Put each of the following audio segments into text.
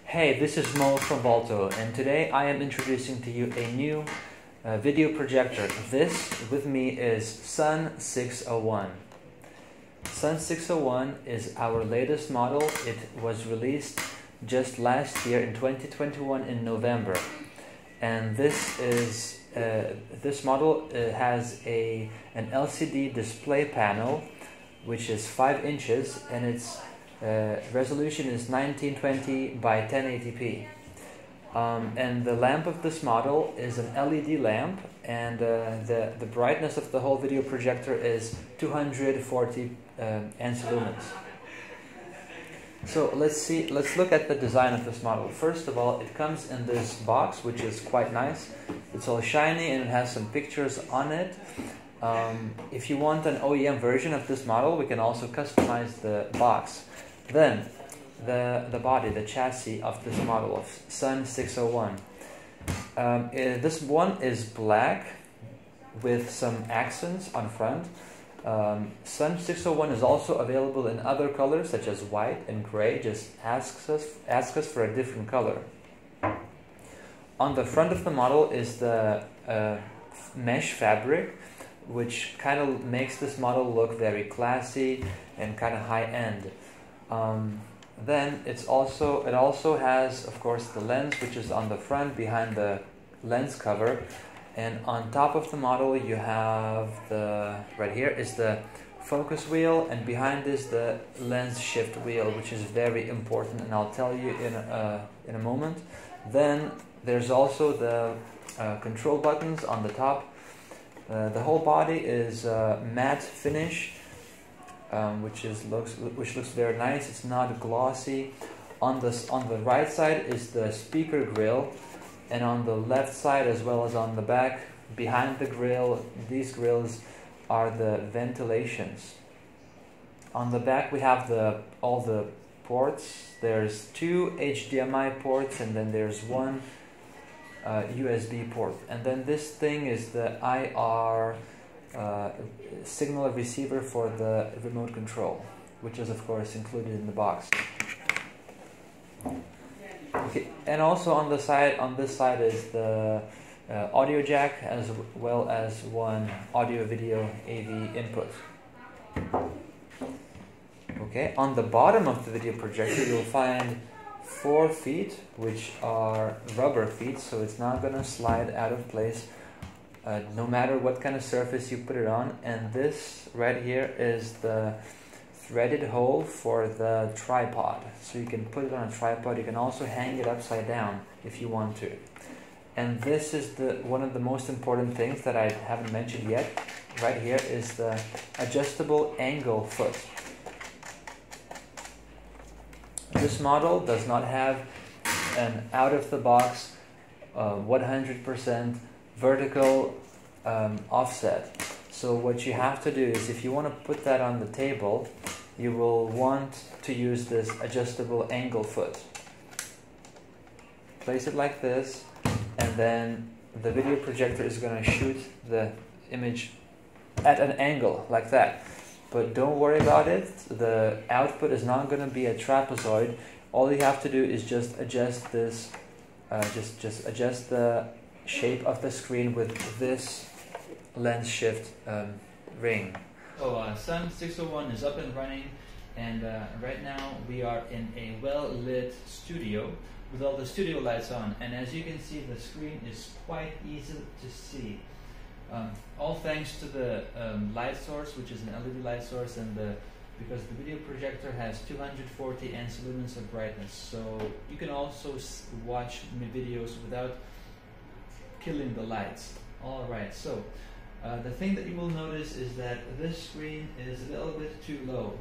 Hey, this is Mo from Volto, and today I am introducing to you a new video projector. This, with me, is Sun 601. Sun 601 is our latest model. It was released just last year in 2021 in November. And this model has an LCD display panel, which is 5 inches, and its resolution is 1920 by 1080p. And the lamp of this model is an LED lamp, and the brightness of the whole video projector is 240 ANSI Lumens. So let's look at the design of this model. First of all, it comes in this box, which is quite nice. It's all shiny and it has some pictures on it. If you want an OEM version of this model, we can also customize the box. Then the body, the chassis of this model of Sun 601. This one is black with some accents on front. Sun 601 is also available in other colors such as white and gray. Just ask us for a different color. On the front of the model is the mesh fabric, which kind of makes this model look very classy and kind of high-end. Then it also has, of course, the lens, which is on the front behind the lens cover. And on top of the model you have right here is the focus wheel, and behind this the lens shift wheel, which is very important, and I'll tell you in a moment. Then there's also the control buttons on the top. The whole body is matte finish, which looks very nice. It's not glossy. On the right side is the speaker grill, and on the left side, as well as on the back behind the grill, these grills are the ventilations. On the back we have all the ports. There's 2 HDMI ports, and then there's 1 USB port, and then this thing is the IR signal receiver for the remote control, which is of course included in the box. Okay, and also on this side is the audio jack, as well as 1 audio-video AV input. Okay, on the bottom of the video projector you'll find 4 feet, which are rubber feet, so it's not going to slide out of place no matter what kind of surface you put it on. And this right here is the threaded hole for the tripod, so you can put it on a tripod. You can also hang it upside down if you want to. And this is one of the most important things that I haven't mentioned yet. Right here is the adjustable angle foot. This model does not have an out-of-the-box 100% vertical offset. So what you have to do is, if you want to put that on the table, you will want to use this adjustable angle foot. Place it like this, and then the video projector is going to shoot the image at an angle like that. But don't worry about it. The output is not going to be a trapezoid. All you have to do is just adjust this, just adjust the shape of the screen with this lens shift ring. Sun 601 is up and running, and right now we are in a well-lit studio with all the studio lights on. And as you can see, the screen is quite easy to see. All thanks to the light source, which is an LED light source, and because the video projector has 240 ANSI Lumens of brightness, so you can also watch videos without killing the lights. Alright, so the thing that you will notice is that this screen is a little bit too low.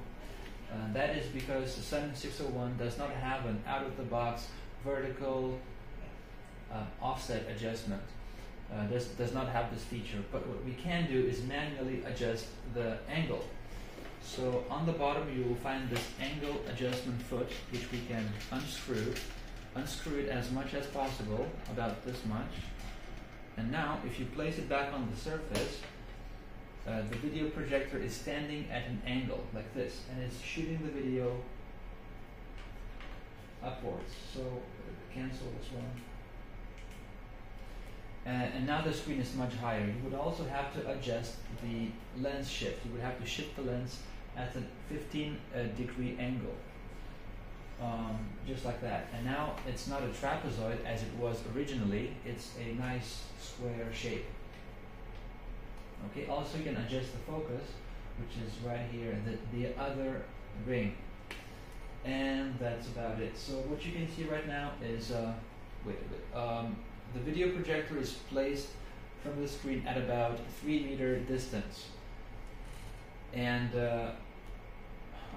That is because the Sun 601 does not have an out-of-the-box vertical offset adjustment. Does not have this feature, but what we can do is manually adjust the angle. So on the bottom you will find this angle adjustment foot, which we can unscrew it as much as possible, about this much. And now if you place it back on the surface, the video projector is standing at an angle like this, and it's shooting the video upwards. So cancel this one. And now the screen is much higher. You would also have to adjust the lens shift. You would have to shift the lens at a 15-degree angle. Just like that. And now it's not a trapezoid as it was originally. It's a nice square shape. Okay, also you can adjust the focus, which is right here, the other ring. And that's about it. So what you can see right now is, the video projector is placed from the screen at about 3-meter distance. And, I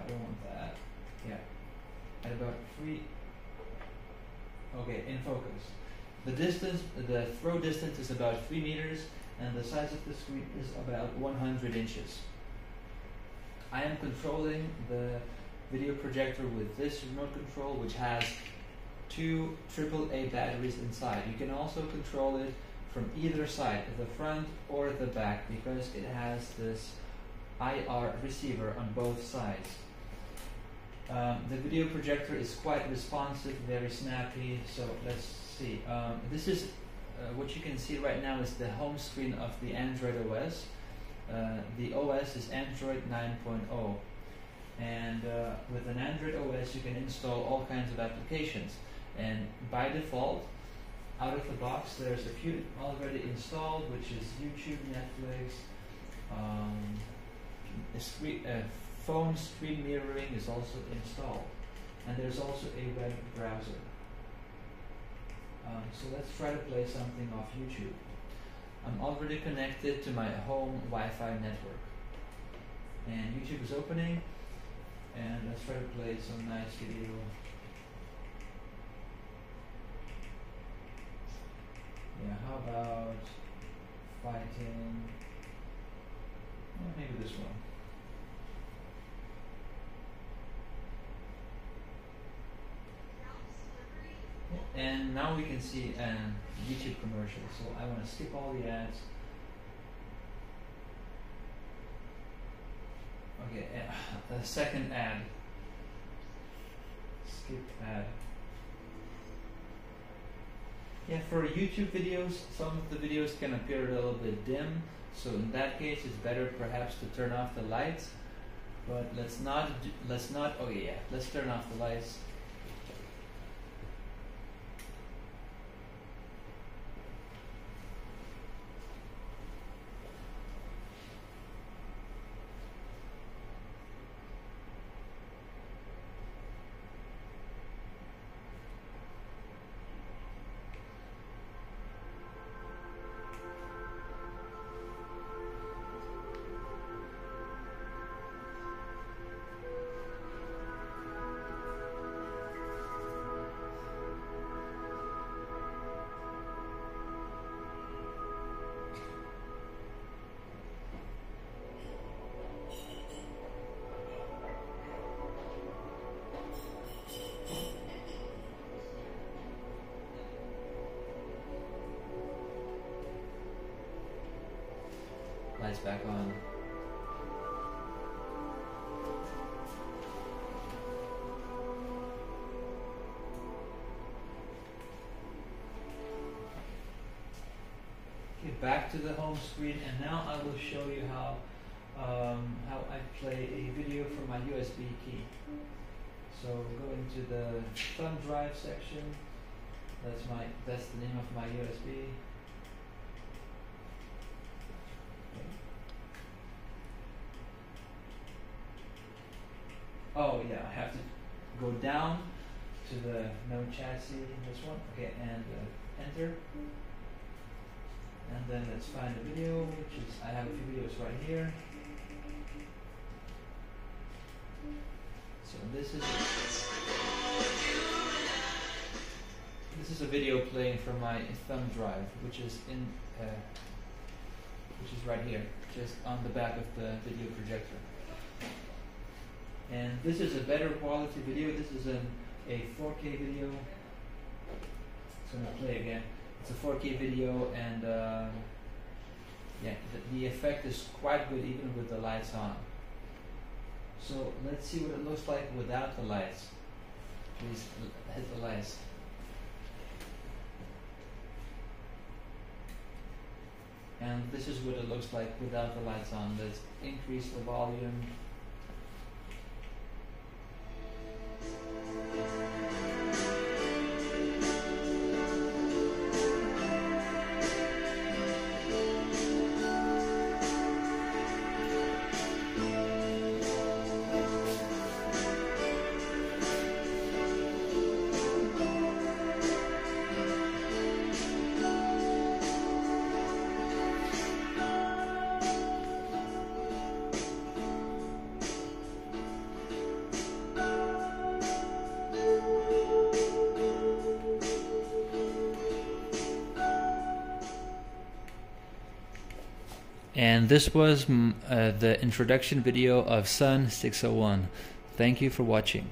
don't want that. Yeah. At about 3, okay, in focus. The distance, the throw distance is about 3 meters, and the size of the screen is about 100 inches. I am controlling the video projector with this remote control, which has 2 AAA batteries inside. You can also control it from either side, the front or the back, because it has this IR receiver on both sides. The video projector is quite responsive, very snappy. So let's see. This is what you can see right now is the home screen of the Android OS. The OS is Android 9.0, and with an Android OS you can install all kinds of applications. And by default, out of the box, there's a few already installed, which is YouTube, Netflix, phone screen mirroring is also installed, and there's also a web browser. So let's try to play something off YouTube. I'm already connected to my home Wi-Fi network, and YouTube is opening, and let's try to play some nice video. Yeah, how about fighting? Well, maybe this one. And now we can see a YouTube commercial. So I want to skip all the ads. Okay, the second ad. Skip ad. Yeah, for YouTube videos, some of the videos can appear a little bit dim. So in that case, it's better perhaps to turn off the lights. But let's not. Oh yeah, let's turn off the lights. Lights back on. Okay, back to the home screen, and now I will show you how I play a video from my USB key. So go into the thumb drive section. That's the name of my USB. Oh yeah, I have to go down to the no chassis, this one, okay, and enter. And then let's find the video, which is, I have a few videos right here. So this is a video playing from my thumb drive, which is right here, just on the back of the video projector. And this is a better quality video. This is a 4K video. It's going to play again. It's a 4K video, and yeah, the effect is quite good even with the lights on. So let's see what it looks like without the lights. Please hit the lights. And this is what it looks like without the lights on. Let's increase the volume. And this was the introduction video of Sun 601. Thank you for watching.